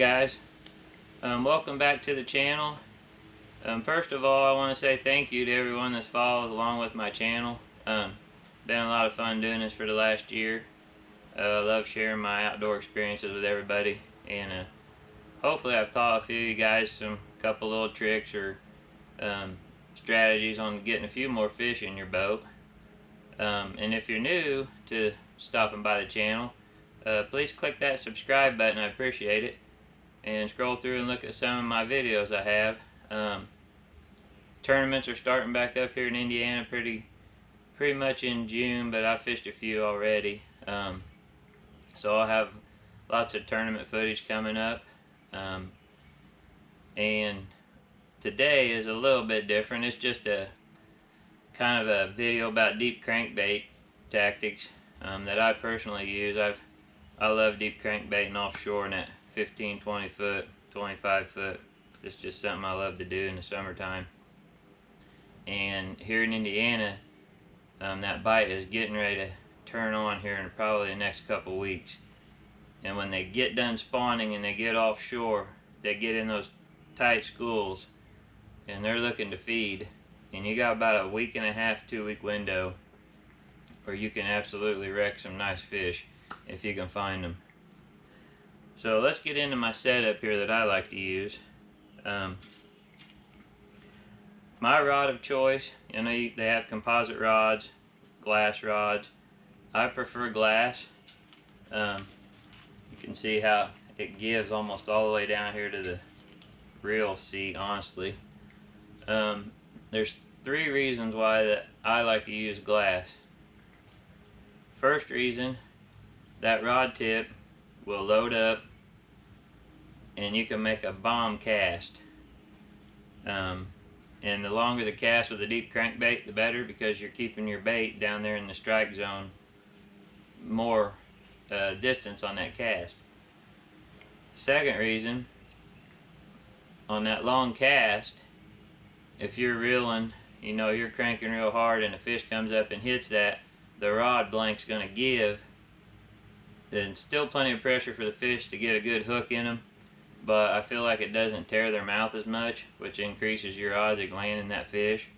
guys, welcome back to the channel. First of all, I want to say thank you to everyone that's followed along with my channel. Been a lot of fun doing this for the last year. I love sharing my outdoor experiences with everybody, and hopefully I've taught a few of you guys some couple little tricks or strategies on getting a few more fish in your boat. And if you're new to stopping by the channel, please click that subscribe button. I appreciate it. And scroll through and look at some of my videos I have. Tournaments are starting back up here in Indiana pretty much in June, but I fished a few already. So I'll have lots of tournament footage coming up. And today is a little bit different. It's just a kind of a video about deep crankbait tactics that I personally use. I love deep crankbaiting offshore in that 15, 20 foot, 25 foot. It's just something I love to do in the summertime. And here in Indiana, that bite is getting ready to turn on here in probably the next couple weeks. And when they get done spawning and they get offshore, they get in those tight schools and they're looking to feed. And you got about a week and a half, 2 week window where you can absolutely wreck some nice fish if you can find them. So let's get into my setup here that I like to use. My rod of choice, you know, they have composite rods, glass rods. I prefer glass. You can see how it gives almost all the way down here to the reel seat, honestly. There's three reasons why that I like to use glass. First reason, that rod tip will load up and you can make a bomb cast. And the longer the cast with a deep crankbait, the better, because you're keeping your bait down there in the strike zone more distance on that cast. Second reason, on that long cast, if you're reeling, you know, you're cranking real hard and a fish comes up and hits that, the rod blank's going to give. There's still plenty of pressure for the fish to get a good hook in them, but I feel like it doesn't tear their mouth as much, which increases your odds of landing that fish.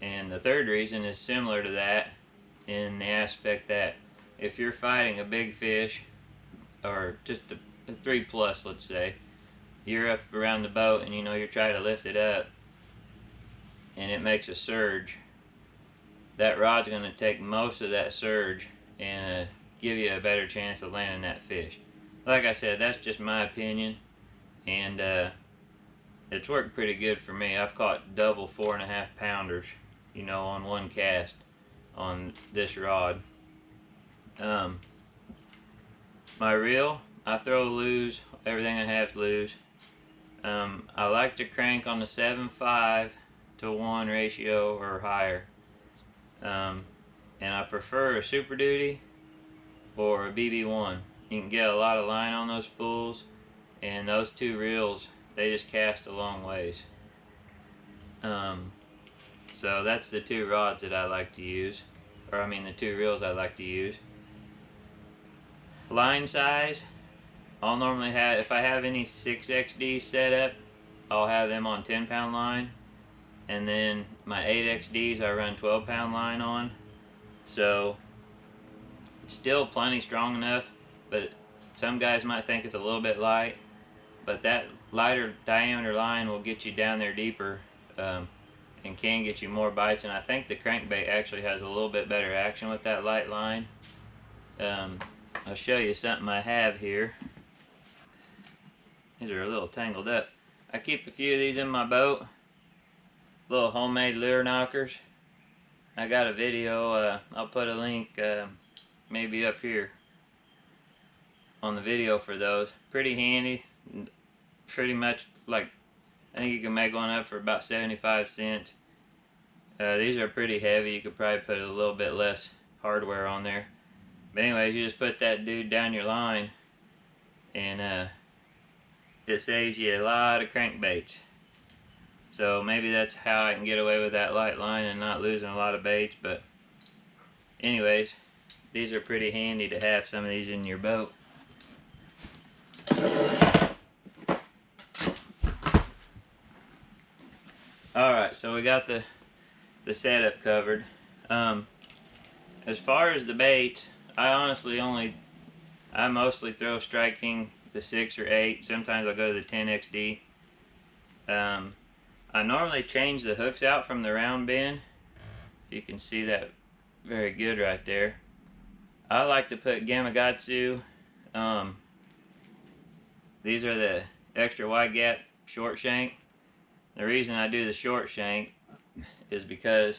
And the third reason is similar to that, in the aspect that if you're fighting a big fish, or just a 3+, let's say, you're up around the boat and you know you're trying to lift it up and it makes a surge, that rod's going to take most of that surge and give you a better chance of landing that fish. Like I said, that's just my opinion, and it's worked pretty good for me. I've caught double 4.5 pounders, you know, on one cast on this rod. My reel, I throw loose, everything I have loose. I like to crank on the 7.5 to 1 ratio or higher. And I prefer a Super Duty or a BB1. You can get a lot of line on those spools, and those two reels, they just cast a long ways. So that's the two rods that I like to use, or I mean the two reels I like to use. Line size, I'll normally have, if I have any 6XD set up, I'll have them on 10-pound line, and then my 8XDs I run 12-pound line on. So it's still plenty strong enough, but some guys might think it's a little bit light, but that lighter diameter line will get you down there deeper, and can get you more bites. And I think the crankbait actually has a little bit better action with that light line. I'll show you something I have here. These are a little tangled up. I keep a few of these in my boat, little homemade lure knockers. I got a video, I'll put a link maybe up here on the video for those. Pretty handy, pretty much, like, I think you can make one up for about 75 cents. These are pretty heavy. You could probably put a little bit less hardware on there. But anyways, you just put that dude down your line, and it saves you a lot of crankbaits. So maybe that's how I can get away with that light line and not losing a lot of baits. But anyways, these are pretty handy to have some of these in your boat. Alright, so we got the setup covered. As far as the bait, I mostly throw Strike King the 6 or 8. Sometimes I'll go to the 10 XD. I normally change the hooks out from the round bend. If you can see that very good right there. I like to put Gamakatsu. These are the extra wide gap short shank. The reason I do the short shank is because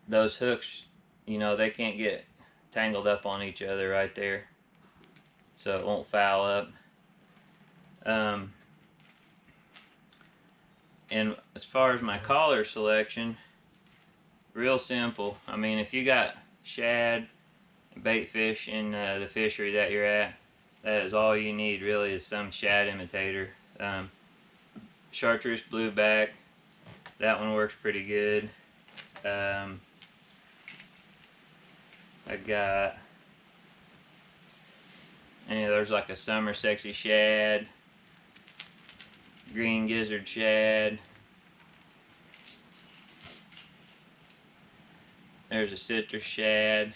those hooks, you know, they can't get tangled up on each other right there, so it won't foul up. And as far as my collar selection, real simple. I mean, if you got shad, bait fish in the fishery that you're at, that is all you need really, is some shad imitator. Chartreuse blueback, that one works pretty good. I got, there's like a summer sexy shad, green gizzard shad. There's a citrus shad.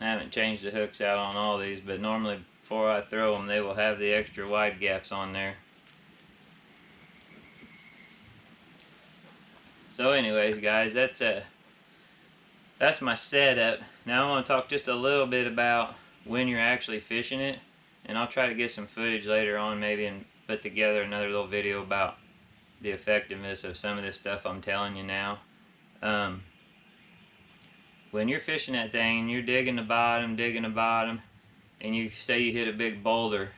I haven't changed the hooks out on all these, but normally before I throw them, they will have the extra wide gaps on there. So anyways, guys, that's my setup. Now I want to talk just a little bit about when you're actually fishing it, and I'll try to get some footage later on maybe and put together another little video about the effectiveness of some of this stuff I'm telling you now. When you're fishing that thing and you're digging the bottom, and you say you hit a big boulder,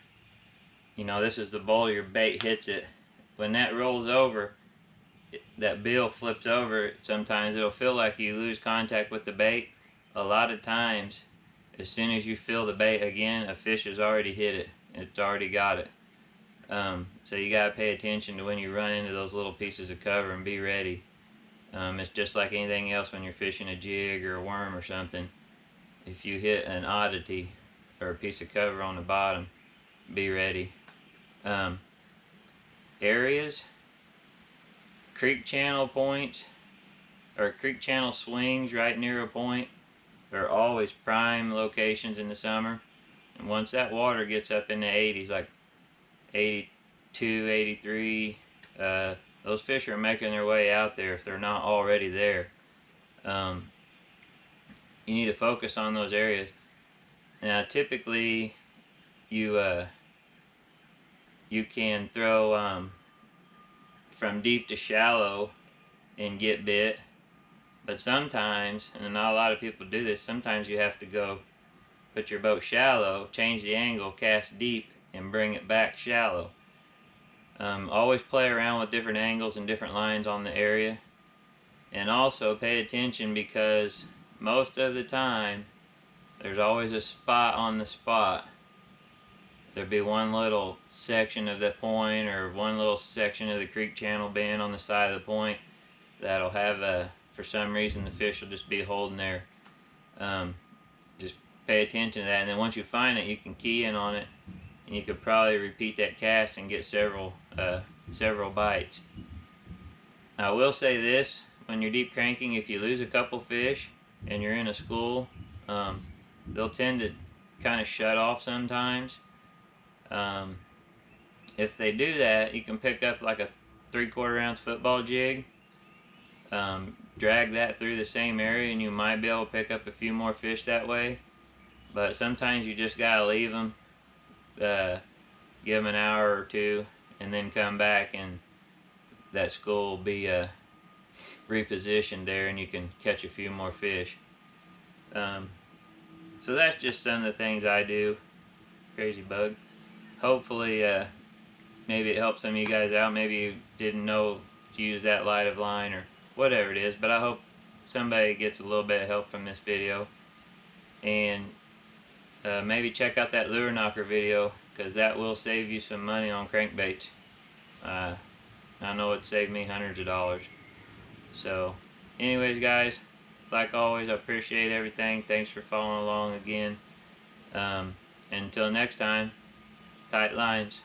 you know, this is the boulder, your bait hits it. When that rolls over, that bill flips over, sometimes it'll feel like you lose contact with the bait. A lot of times, as soon as you feel the bait again, a fish has already hit it. It's already got it. So you gotta pay attention to when you run into those little pieces of cover and be ready. It's just like anything else when you're fishing a jig or a worm or something. If you hit an oddity or a piece of cover on the bottom, be ready. Areas, creek channel points, or creek channel swings right near a point are always prime locations in the summer. And once that water gets up in the 80s, like 82, 83, those fish are making their way out there if they're not already there. You need to focus on those areas. Now typically you can throw from deep to shallow and get bit, but sometimes, and not a lot of people do this, sometimes you have to go put your boat shallow, change the angle, cast deep, and bring it back shallow. Always play around with different angles and different lines on the area, and also pay attention, because most of the time there's always a spot on the spot. There'll be one little section of the point or one little section of the creek channel bend on the side of the point that'll have for some reason the fish will just be holding there. Just pay attention to that, and then once you find it, you can key in on it, and you could probably repeat that cast and get several bites. I will say this: when you're deep cranking, if you lose a couple fish and you're in a school, they'll tend to kind of shut off sometimes. If they do that, you can pick up like a 3/4 ounce football jig, drag that through the same area, and you might be able to pick up a few more fish that way. But sometimes you just gotta leave them, give them an hour or two, and then come back, and that school will be repositioned there, and you can catch a few more fish. So that's just some of the things I do. Crazy bug. Hopefully maybe it helps some of you guys out. Maybe you didn't know to use that light of line or whatever it is, but I hope somebody gets a little bit of help from this video. And maybe check out that lure knocker video, because that will save you some money on crankbaits. I know it saved me hundreds of dollars. So anyways, guys, like always, I appreciate everything. Thanks for following along again. Until next time, tight lines.